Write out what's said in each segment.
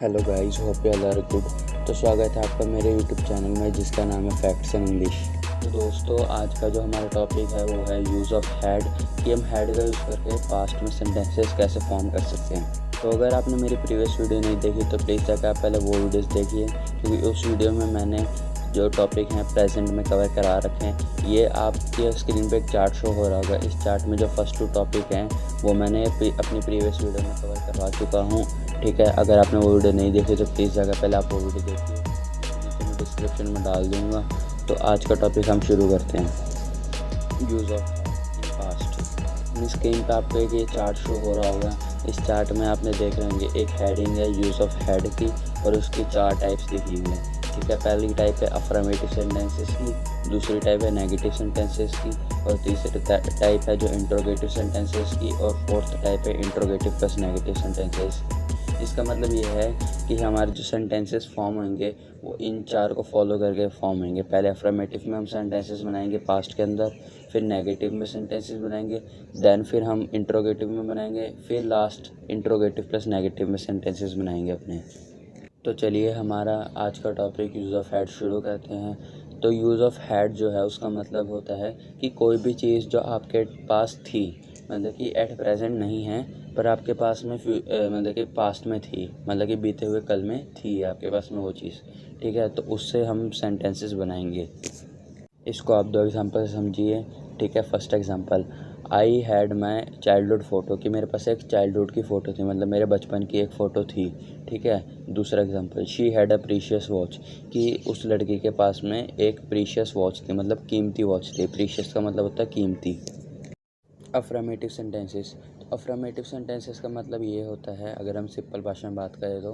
Hello guys, hope you all are good. तो स्वागत है आपका मेरे यूट्यूब चैनल में जिसका नाम है फैक्ट्स इन इंग्लिश। तो दोस्तों, आज का जो हमारा टॉपिक है वो है यूज़ ऑफ हैड, कि हम हैड का यूज़ करके पास्ट में सेंटेंसेस कैसे फॉर्म कर सकते हैं। तो अगर आपने मेरी प्रीवियस वीडियो नहीं देखी तो प्लीज़ जाकर आप पहले वो वीडियोज़ देखिए, क्योंकि उस वीडियो में मैंने जो टॉपिक हैं प्रेजेंट में कवर करा रखे हैं। ये आपके स्क्रीन पे एक चार्ट शो हो रहा होगा। इस चार्ट में जो फर्स्ट 2 टॉपिक हैं वो मैंने अपनी प्रीवियस वीडियो में कवर करवा चुका हूँ। ठीक है, अगर आपने वो वीडियो नहीं देखी तो प्लीज़ जाकर पहले आप वो वीडियो देखिए, नीचे मैं डिस्क्रिप्शन में डाल दूँगा। तो आज का टॉपिक हम शुरू करते हैं, यूज़ ऑफ पास्ट। स्क्रीन पे आपको एक ये चार्ट शो हो रहा होगा। इस चार्ट में आपने देख रहे होंगे एक हेडिंग है यूज़ ऑफ हैड की, और उसकी 4 टाइप्स दिखी हुई हैं। ठीक है, पहली टाइप है अफर्मेटिव सेंटेंसेस की, दूसरी टाइप है नेगेटिव सेंटेंसेस की, और तीसरी टाइप है जो इंट्रोगेटिव सेंटेंसेस की, और फोर्थ टाइप है इंट्रोगेटिव प्लस नेगेटिव सेंटेंसेस। इसका मतलब ये है कि हमारे जो सेंटेंसेस फॉर्म होंगे वो इन 4 को फॉलो करके फॉर्म होंगे। पहले अफर्मेटिव में हम सेंटेंसेस बनाएंगे पास्ट के अंदर, फिर नेगेटिव में सेंटेंसेस बनाएंगे, देन फिर हम इंट्रोगेटिव में बनाएंगे, फिर लास्ट इंट्रोगेटिव प्लस नेगेटिव में सेंटेंसेस बनाएंगे अपने। तो चलिए हमारा आज का टॉपिक यूज़ ऑफ हैड शुरू करते हैं। तो यूज़ ऑफ हैड जो है उसका मतलब होता है कि कोई भी चीज़ जो आपके पास थी, मतलब कि एट प्रेजेंट नहीं है पर आपके पास में मतलब कि पास्ट में थी, मतलब कि बीते हुए कल में थी आपके पास में वो चीज़। ठीक है, तो उससे हम सेंटेंसेस बनाएंगे। इसको आप 2 एग्जांपल से समझिए। ठीक है, first example, I had my childhood photo, कि मेरे पास एक चाइल्डहुड की फ़ोटो थी, मतलब मेरे बचपन की एक फ़ोटो थी। ठीक है, दूसरा example, she had a precious watch, कि उस लड़की के पास में एक प्रीशियस वॉच थी, मतलब कीमती वॉच थी। प्रीशियस का मतलब होता है कीमती। अफर्मेटिव सेंटेंसेस, तो अफर्मेटिव सेंटेंसेस का मतलब ये होता है, अगर हम सिंपल भाषा में बात करें तो,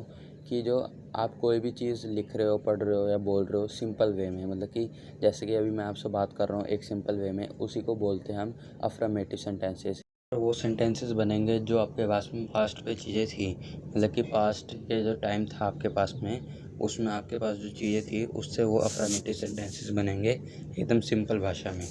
कि जो आप कोई भी चीज़ लिख रहे हो, पढ़ रहे हो या बोल रहे हो सिंपल वे में, मतलब कि जैसे कि अभी मैं आपसे बात कर रहा हूँ एक सिंपल वे में, उसी को बोलते हैं हम अफर्मेटिव सेंटेंसेस। वो सेंटेंसेस बनेंगे जो आपके पास में पास्ट पे चीज़ें थी, मतलब कि पास्ट के जो टाइम था आपके पास में, उसमें आपके पास जो चीज़ें थी उससे वो अफर्मेटिव सेंटेंसेस बनेंगे, एकदम सिंपल भाषा में।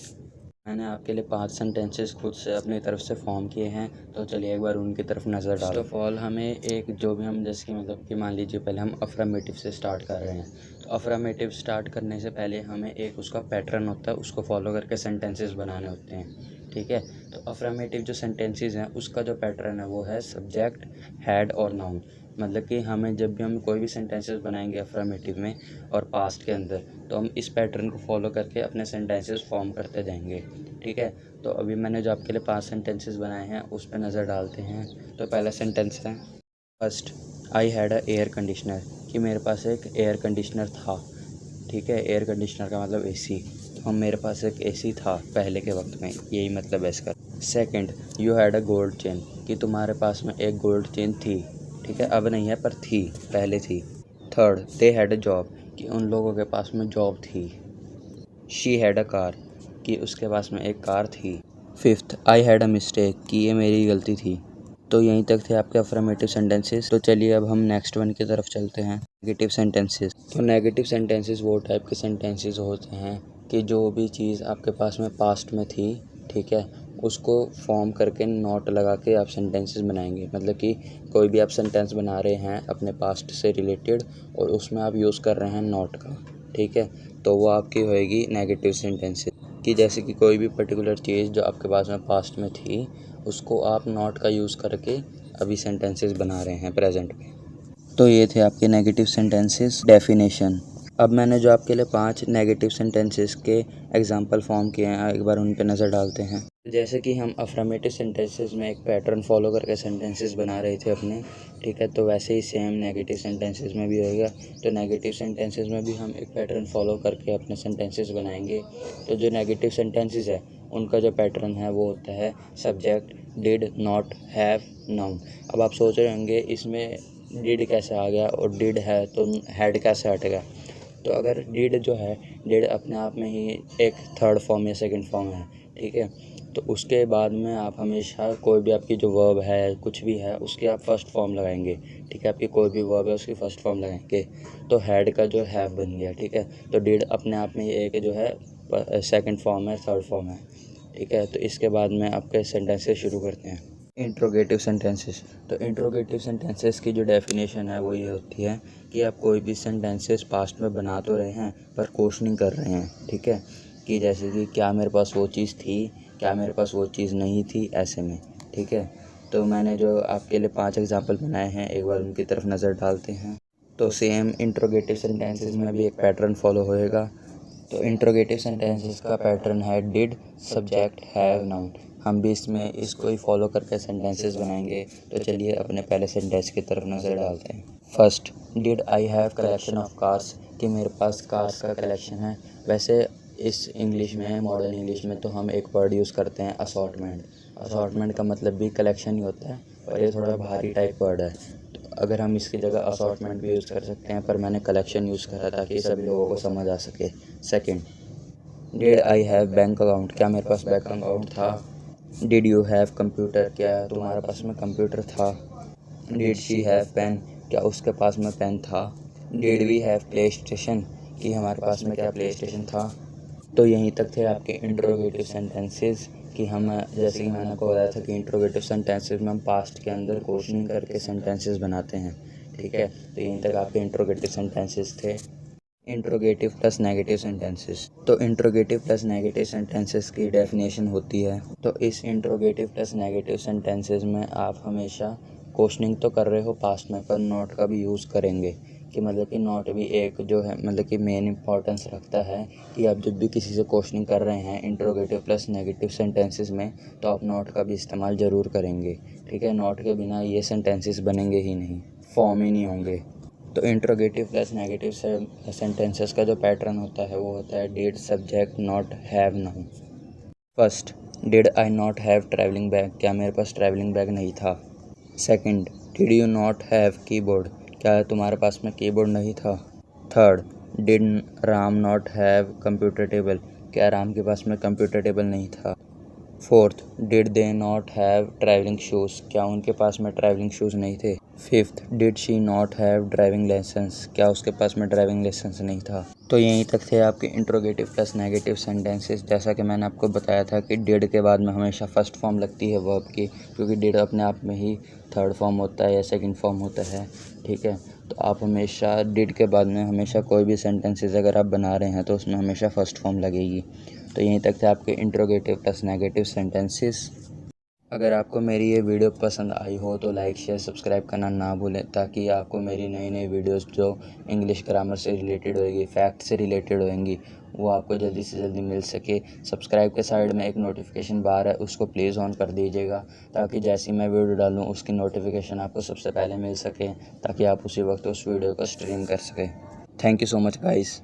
मैंने आपके लिए 5 सेंटेंसेस खुद से अपनी तरफ से फॉर्म किए हैं, तो चलिए एक बार उनकी तरफ नज़र डालें। फर्स्ट ऑफ ऑल हमें एक जो भी हम जैसे कि मतलब कि मान लीजिए पहले हम अफर्मेटिव से स्टार्ट कर रहे हैं, तो अफर्मेटिव स्टार्ट करने से पहले हमें एक उसका पैटर्न होता है, उसको फॉलो करके सेंटेंसेस बनाने होते हैं। ठीक है, तो अफर्मेटिव जो सेंटेंसेस हैं उसका जो पैटर्न है वो है सब्जेक्ट, हैड और नाउन। मतलब कि हमें जब भी हम कोई भी सेंटेंसेस बनाएंगे अफर्मेटिव में और पास्ट के अंदर, तो हम इस पैटर्न को फॉलो करके अपने सेंटेंसेस फॉर्म करते जाएंगे। ठीक है, तो अभी मैंने जो आपके लिए 5 सेंटेंसेस बनाए हैं उस पर नज़र डालते हैं। तो पहला सेंटेंस है, first, I had a air conditioner, कि मेरे पास एक एयर कंडीशनर था। ठीक है, एयर कंडीशनर का मतलब एसी, तो मेरे पास एक एसी था पहले के वक्त में, यही मतलब है इसका। Second, you had a gold chain, कि तुम्हारे पास में एक गोल्ड चेन थी। ठीक है, अब नहीं है पर थी, पहले थी। Third, they had a job, कि उन लोगों के पास में जॉब थी। शी हैड अ कार, कि उसके पास में एक कार थी। Fifth, I had a mistake, कि ये मेरी गलती थी। तो यहीं तक थे आपके अफर्मेटिव सेंटेंसेस। तो चलिए अब हम नेक्स्ट वन की तरफ चलते हैं, नेगेटिव सेंटेंसेस। तो नेगेटिव सेंटेंसेस वो टाइप के सेंटेंसेस होते हैं कि जो भी चीज़ आपके पास में पास्ट में थी, ठीक है, उसको फॉर्म करके नॉट लगा के आप सेंटेंसेस बनाएंगे। मतलब कि कोई भी आप सेंटेंस बना रहे हैं अपने पास्ट से रिलेटेड और उसमें आप यूज़ कर रहे हैं नॉट का। ठीक है, तो वो आपकी होएगी नेगेटिव सेंटेंसेस, कि जैसे कि कोई भी पर्टिकुलर चीज़ जो आपके पास में पास्ट में थी उसको आप नॉट का यूज़ करके अभी सेंटेंसेस बना रहे हैं प्रेजेंट में। तो ये थे आपके नेगेटिव सेंटेंसेस डेफिनेशन। अब मैंने जो आपके लिए 5 नेगेटिव सेंटेंसेस के एग्जांपल फॉर्म किए हैं, एक बार उन पे नज़र डालते हैं। जैसे कि हम अफर्मेटिव सेंटेंसेस में एक पैटर्न फॉलो करके सेंटेंसेस बना रहे थे अपने, ठीक है, तो वैसे ही सेम नेगेटिव सेंटेंसेस में भी होएगा। तो नेगेटिव सेंटेंसेस में भी हम एक पैटर्न फॉलो करके अपने सेंटेंसेस बनाएंगे। तो जो नेगेटिव सेंटेंसेस है उनका जो पैटर्न है वो होता है subject, did, not, have, noun. अब आप सोच रहे होंगे इसमें डिड कैसे आ गया और डिड है तो हैड कैसे हट गया। तो अगर डिड जो है, डिड अपने आप में ही एक थर्ड फॉर्म या सेकंड फॉर्म है। ठीक है, तो उसके बाद में आप हमेशा कोई भी आपकी जो वर्ब है कुछ भी है उसकी आप फर्स्ट फॉर्म लगाएंगे। ठीक है, आपकी कोई भी वर्ब है उसकी फर्स्ट फॉर्म लगाएंगे, तो हैड का जो हैव बन गया। ठीक है, तो डिड अपने आप में ही एक जो है सेकंड फॉर्म है, थर्ड फॉर्म है। ठीक है, तो इसके बाद में आपके सेंटेंसेस शुरू करते हैं। Interrogative sentences. तो इंट्रोगेटिव सेंटेंसेस की जो डेफिनेशन है वो ये होती है कि आप कोई भी सेंटेंसेस पास्ट में बना तो रहे हैं पर क्वेश्चनिंग कर रहे हैं, ठीक है। कि जैसे कि क्या मेरे पास वो चीज़ थी, क्या मेरे पास वो चीज़ नहीं थी, ऐसे में, ठीक है। तो मैंने जो आपके लिए 5 एग्जांपल बनाए हैं, एक बार उनकी तरफ नज़र डालते हैं। तो सेम इंट्रोगेटिव सेंटेंसेस में भी एक पैटर्न फॉलो होएगा। तो इंट्रोगेटिव सेंटेंसेस का पैटर्न है डिड, सब्जेक्ट, हैव, नाउन। हम भी इसमें इसको ही फॉलो करके सेंटेंसेस बनाएंगे। तो चलिए अपने पहले सेंटेंस की तरफ नज़र डालते हैं। First, did I have collection of cars, कि मेरे पास कार्स का कलेक्शन है। वैसे इस इंग्लिश में, मॉडर्न इंग्लिश में, तो हम एक वर्ड यूज़ करते हैं असॉर्टमेंट। असॉर्टमेंट का मतलब भी कलेक्शन ही होता है और ये थोड़ा भारी टाइप वर्ड है। तो अगर हम इसकी जगह असॉर्टमेंट भी यूज़ कर सकते हैं, पर मैंने कलेक्शन यूज़ करा ताकि सभी लोगों को समझ आ सके। Second, did I have bank account, क्या मेरे पास बैंक अकाउंट था। डिड यू हैव कंप्यूटर, क्या तुम्हारे पास में कंप्यूटर था। डिड शी हैव पेन, क्या उसके पास में पेन था। Did we have PlayStation, कि हमारे पास में क्या प्ले स्टेशन था। तो यहीं तक थे आपके इंट्रोगेटिव सेंटेंसेस। कि हम, जैसे कि मैंने आपको बताया था कि इंट्रोगेटिव सेंटेंसेस में हम पास्ट के अंदर क्वेश्चनिंग करके सेंटेंसेस बनाते हैं, ठीक है। तो यहीं तक आपके इंट्रोगेटिव सेंटेंसेस थे। Interrogative plus negative sentences. तो इंट्रोगेटिव प्लस नेगेटिव सेंटेंसेस की डेफिनेशन होती है। तो इस इंट्रोगेटिव प्लस नेगेटिव सेंटेंसेस में आप हमेशा क्वेश्चनिंग तो कर रहे हो पास्ट में, पर नॉट का भी यूज़ करेंगे। कि मतलब कि नॉट भी एक जो है, मतलब कि मेन इंपॉर्टेंस रखता है कि आप जब भी किसी से क्वेश्चनिंग कर रहे हैं इंट्रोगेटिव प्लस नेगेटिव सेंटेंसेस में, तो आप नॉट का भी इस्तेमाल ज़रूर करेंगे, ठीक है। नॉट के बिना ये सेंटेंसेस बनेंगे ही नहीं, फॉर्म ही नहीं होंगे। तो इंट्रोगेटिव प्लस नेगेटिव सेंटेंसेस का जो पैटर्न होता है वो होता है did, subject, not, have, noun. First, did I not have travelling bag, क्या मेरे पास ट्रैवलिंग बैग नहीं था। Second, did you not have keyboard, क्या तुम्हारे पास में कीबोर्ड नहीं था। Third, did Ram not have computer table, क्या राम के पास में कंप्यूटर टेबल नहीं था। Fourth, did they not have travelling shoes, क्या उनके पास में ट्रैवलिंग शूज़ नहीं थे। Fifth, did she not have driving licence, क्या उसके पास में ड्राइविंग लाइसेंस नहीं था। तो यहीं तक थे आपके इंट्रोगेटिव प्लस नेगेटिव सेंटेंसेस। जैसा कि मैंने आपको बताया था कि डिड के बाद में हमेशा फर्स्ट फॉर्म लगती है वर्ब की, क्योंकि डिड अपने आप में ही थर्ड फॉर्म होता है या सेकंड फॉर्म होता है, ठीक है। तो आप हमेशा डिड के बाद में हमेशा कोई भी सेंटेंसेस अगर आप बना रहे हैं तो उसमें हमेशा फर्स्ट फॉर्म लगेगी। तो यहीं तक थे आपके इंट्रोगेटिव प्लस नेगेटिव सेंटेंसेस। अगर आपको मेरी ये वीडियो पसंद आई हो तो लाइक, शेयर, सब्सक्राइब करना ना भूलें, ताकि आपको मेरी नई नई वीडियोस जो इंग्लिश ग्रामर से रिलेटेड होएगी, फैक्ट से रिलेटेड होएंगी, वो आपको जल्दी से जल्दी मिल सके। सब्सक्राइब के साइड में एक नोटिफिकेशन बार है, उसको प्लीज़ ऑन कर दीजिएगा, ताकि जैसे ही मैं वीडियो डालूँ उसकी नोटिफिकेशन आपको सबसे पहले मिल सके, ताकि आप उसी वक्त उस वीडियो को स्ट्रीम कर सकें। Thank you so much guys.